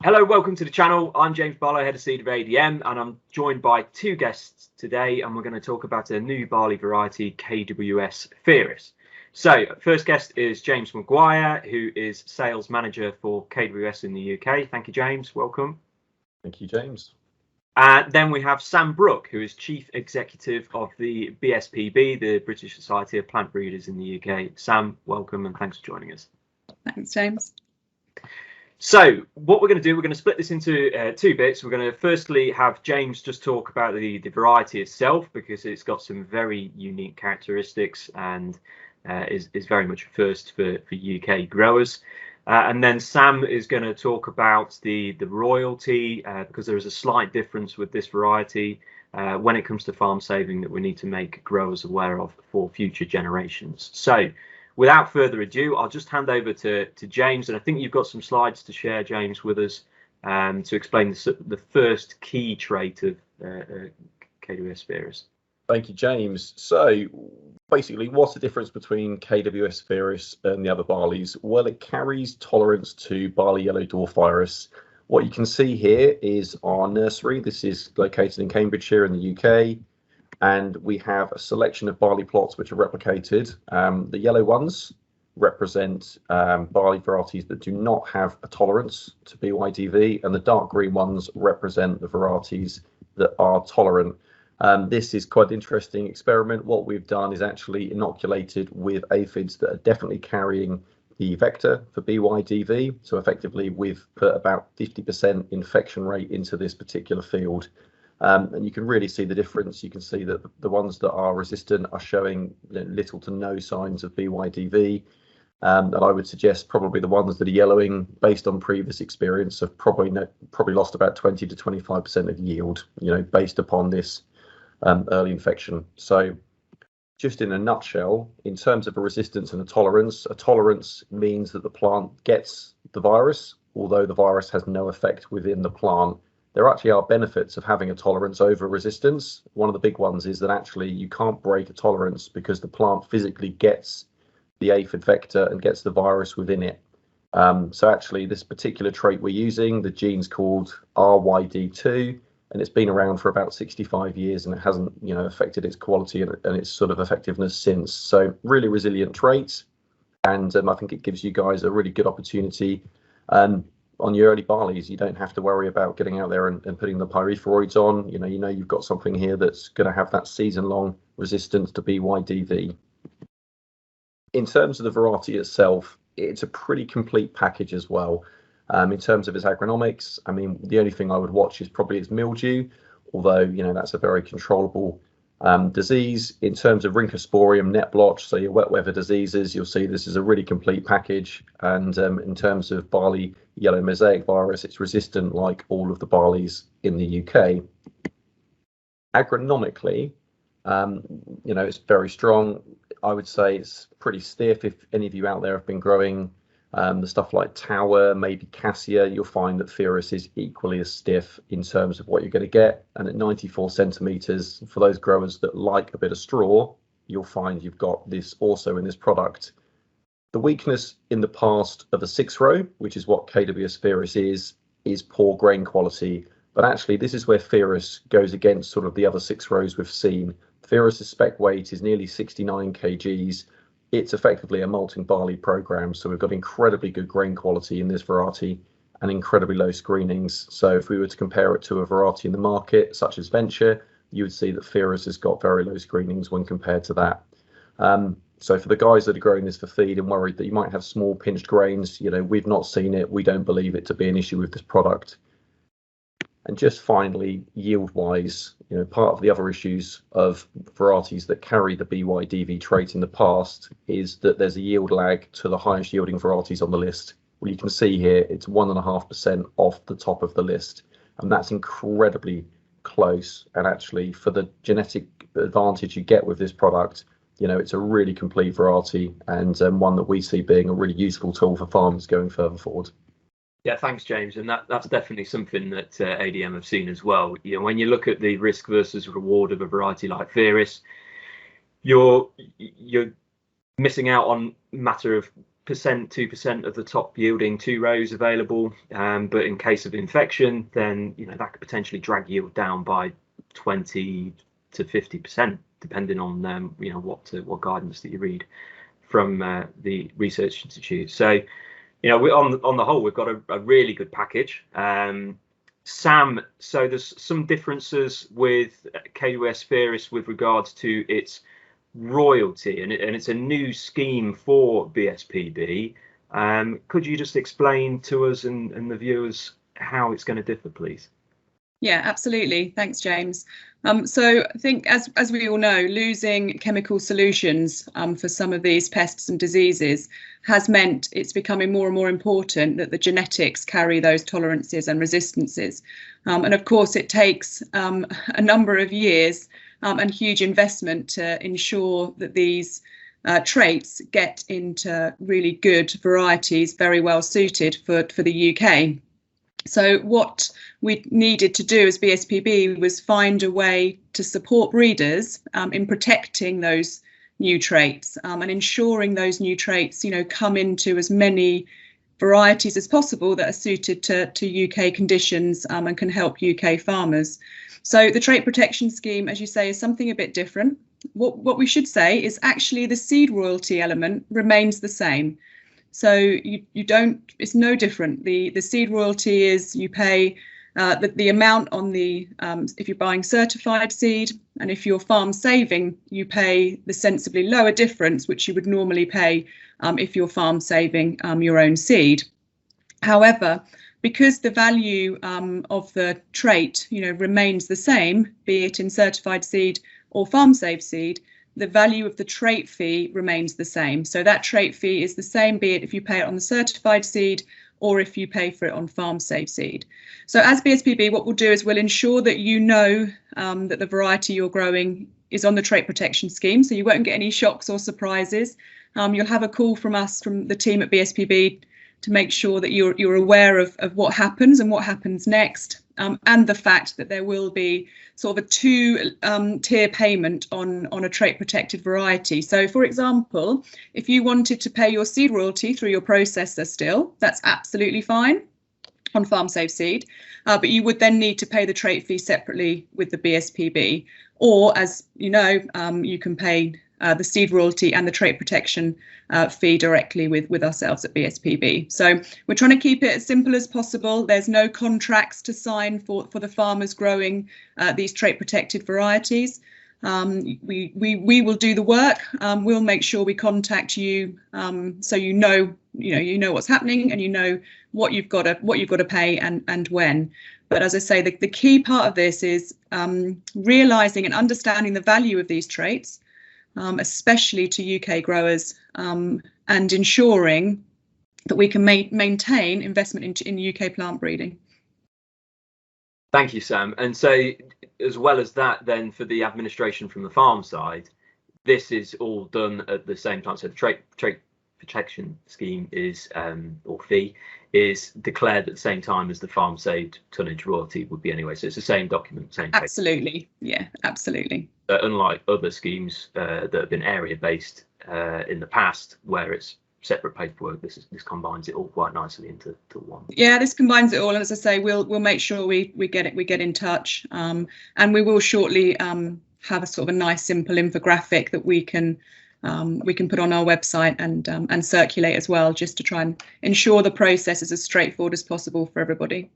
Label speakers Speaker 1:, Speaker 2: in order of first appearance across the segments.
Speaker 1: Hello, welcome to the channel. I'm James Barlow, Head of Seed of ADM, and I'm joined by two guests today, and we're going to talk about a new barley variety, KWS Feeris. So, first guest is James Maguire, who is Sales Manager for KWS in the UK. Thank you, James. Welcome.
Speaker 2: Thank you, James.
Speaker 1: Then we have Sam Brooke, who is Chief Executive of the BSPB, the British Society of Plant Breeders in the UK. Sam, welcome, and thanks for joining us.
Speaker 3: Thanks, James.
Speaker 1: So what we're going to do, we're going to split this into two bits. We're going to firstly have James just talk about the variety itself, because it's got some very unique characteristics and is very much a first for UK growers. And then Sam is going to talk about the royalty, because there is a slight difference with this variety when it comes to farm saving that we need to make growers aware of for future generations. So without further ado, I'll just hand over to James, and I think you've got some slides to share, James, with us to explain the first key trait of KWS Feeris.
Speaker 2: Thank you, James. So basically, what's the difference between KWS Feeris and the other barleys? Well, it carries tolerance to barley yellow dwarf virus. What you can see here is our nursery. This is located in Cambridgeshire in the UK. And we have a selection of barley plots which are replicated. The yellow ones represent barley varieties that do not have a tolerance to BYDV, and the dark green ones represent the varieties that are tolerant. This is quite an interesting experiment. What we've done is actually inoculated with aphids that are definitely carrying the vector for BYDV. So effectively, we've put about 50% infection rate into this particular field. And you can really see the difference. You can see that the ones that are resistant are showing little to no signs of BYDV. And I would suggest probably the ones that are yellowing, based on previous experience, have probably lost about 20 to 25% of yield, based upon this early infection. So just in a nutshell, in terms of a resistance and a tolerance means that the plant gets the virus, although the virus has no effect within the plant. There actually are benefits of having a tolerance over resistance. One of the big ones is that actually you can't break a tolerance because the plant physically gets the aphid vector and gets the virus within it. So actually this particular trait we're using, the gene's called RYD2, and it's been around for about 65 years and it hasn't affected its quality and its sort of effectiveness since. So really resilient traits, and I think it gives you guys a really good opportunity. On your early barleys, you don't have to worry about getting out there and putting the pyrethroids on. You know you've got something here that's going to have that season-long resistance to BYDV. In terms of the variety itself, it's a pretty complete package as well. In terms of its agronomics, I mean, the only thing I would watch is probably its mildew, although that's a very controllable disease. In terms of Rhynchosporium, net blotch, so your wet weather diseases, you'll see this is a really complete package. And in terms of barley yellow mosaic virus, it's resistant like all of the barleys in the UK. Agronomically, it's very strong. I would say it's pretty stiff. If any of you out there have been growing the stuff like Tower, maybe Cassia, you'll find that Feeris is equally as stiff in terms of what you're going to get. And at 94 centimeters, for those growers that like a bit of straw, you'll find you've got this also in this product. The weakness in the past of a 6-row, which is what KWS Feeris is poor grain quality. But actually, this is where Feeris goes against sort of the other 6 rows we've seen. Feeris's spec weight is nearly 69 kgs. It's effectively a malting barley program, so we've got incredibly good grain quality in this variety and incredibly low screenings. So if we were to compare it to a variety in the market, such as Venture, you would see that Feeris has got very low screenings when compared to that. So for the guys that are growing this for feed and worried that you might have small pinched grains, we've not seen it. We don't believe it to be an issue with this product. And just finally, yield-wise, part of the other issues of varieties that carry the BYDV trait in the past is that there's a yield lag to the highest yielding varieties on the list. Well, you can see here, it's 1.5% off the top of the list, and that's incredibly close. And actually, for the genetic advantage you get with this product, it's a really complete variety and one that we see being a really useful tool for farmers going further forward.
Speaker 1: Yeah, thanks, James. And that's definitely something that ADM have seen as well. When you look at the risk versus reward of a variety like Feeris, you're missing out on matter of 2% of the top yielding 2 rows available, but in case of infection, then that could potentially drag yield down by 20 to 50%, depending on what guidance that you read from the research institute. So on the whole, we've got a really good package. Sam, so there's some differences with KWS Feeris with regards to its royalty, and it's a new scheme for BSPB. Could you just explain to us and the viewers how it's going to differ, please?
Speaker 3: Yeah, absolutely. Thanks, James. So I think, as we all know, losing chemical solutions for some of these pests and diseases has meant it's becoming more and more important that the genetics carry those tolerances and resistances. And of course, it takes a number of years and huge investment to ensure that these traits get into really good varieties, very well suited for the UK. So what we needed to do as BSPB was find a way to support breeders in protecting those new traits and ensuring those new traits, come into as many varieties as possible that are suited to UK conditions and can help UK farmers. So the trait protection scheme, as you say, is something a bit different. What we should say is actually the seed royalty element remains the same. So you don't, it's no different. The seed royalty is you pay the amount on the, if you're buying certified seed, and if you're farm saving, you pay the sensibly lower difference, which you would normally pay if you're farm saving your own seed. However, because the value of the trait, remains the same, be it in certified seed or farm saved seed, the value of the trait fee remains the same. So that trait fee is the same, be it if you pay it on the certified seed or if you pay for it on farm safe seed. So as BSPB, what we'll do is we'll ensure that that the variety you're growing is on the trait protection scheme, so you won't get any shocks or surprises. You'll have a call from us, from the team at BSPB, to make sure that you're aware of what happens and what happens next, and the fact that there will be sort of a two-tier payment on a trait protected variety. So, for example, if you wanted to pay your seed royalty through your processor still, that's absolutely fine on farm safe seed, but you would then need to pay the trait fee separately with the BSPB, or, as you know, you can pay the seed royalty and the trait protection fee directly with ourselves at BSPB. So we're trying to keep it as simple as possible. There's no contracts to sign for the farmers growing these trait protected varieties. We will do the work. We'll make sure we contact you so you know what's happening and you know what you've got to pay and when. But as I say, the key part of this is realising and understanding the value of these traits, especially to UK growers, and ensuring that we can maintain investment in UK plant breeding.
Speaker 1: Thank you, Sam. And so, as well as that, then for the administration from the farm side, this is all done at the same time. So the trait protection scheme is, or fee, is declared at the same time as the farm saved tonnage royalty would be anyway. So it's the same document, same.
Speaker 3: Absolutely, yeah, absolutely.
Speaker 1: Unlike other schemes that have been area based in the past, where it's separate paperwork, this combines it all quite nicely into one.
Speaker 3: Yeah, this combines it all, and as I say, we'll make sure we get in touch, and we will shortly have a sort of a nice simple infographic that we can put on our website and circulate as well, just to try and ensure the process is as straightforward as possible for everybody.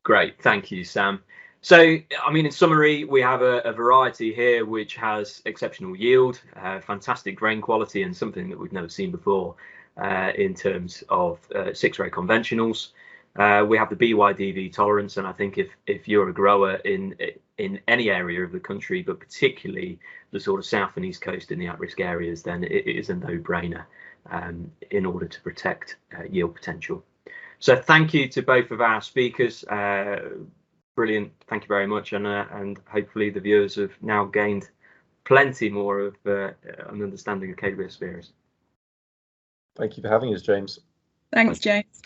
Speaker 1: Great, thank you, Sam. So, I mean, in summary, we have a variety here which has exceptional yield, fantastic grain quality, and something that we've never seen before in terms of 6-row conventionals. We have the BYDV tolerance, and I think if you're a grower in any area of the country, but particularly the sort of south and east coast in the at-risk areas, then it is a no-brainer in order to protect yield potential. So thank you to both of our speakers. Brilliant, thank you very much, and hopefully the viewers have now gained plenty more of an understanding of KWS Feeris.
Speaker 2: Thank you for having us, James.
Speaker 3: Thanks, James.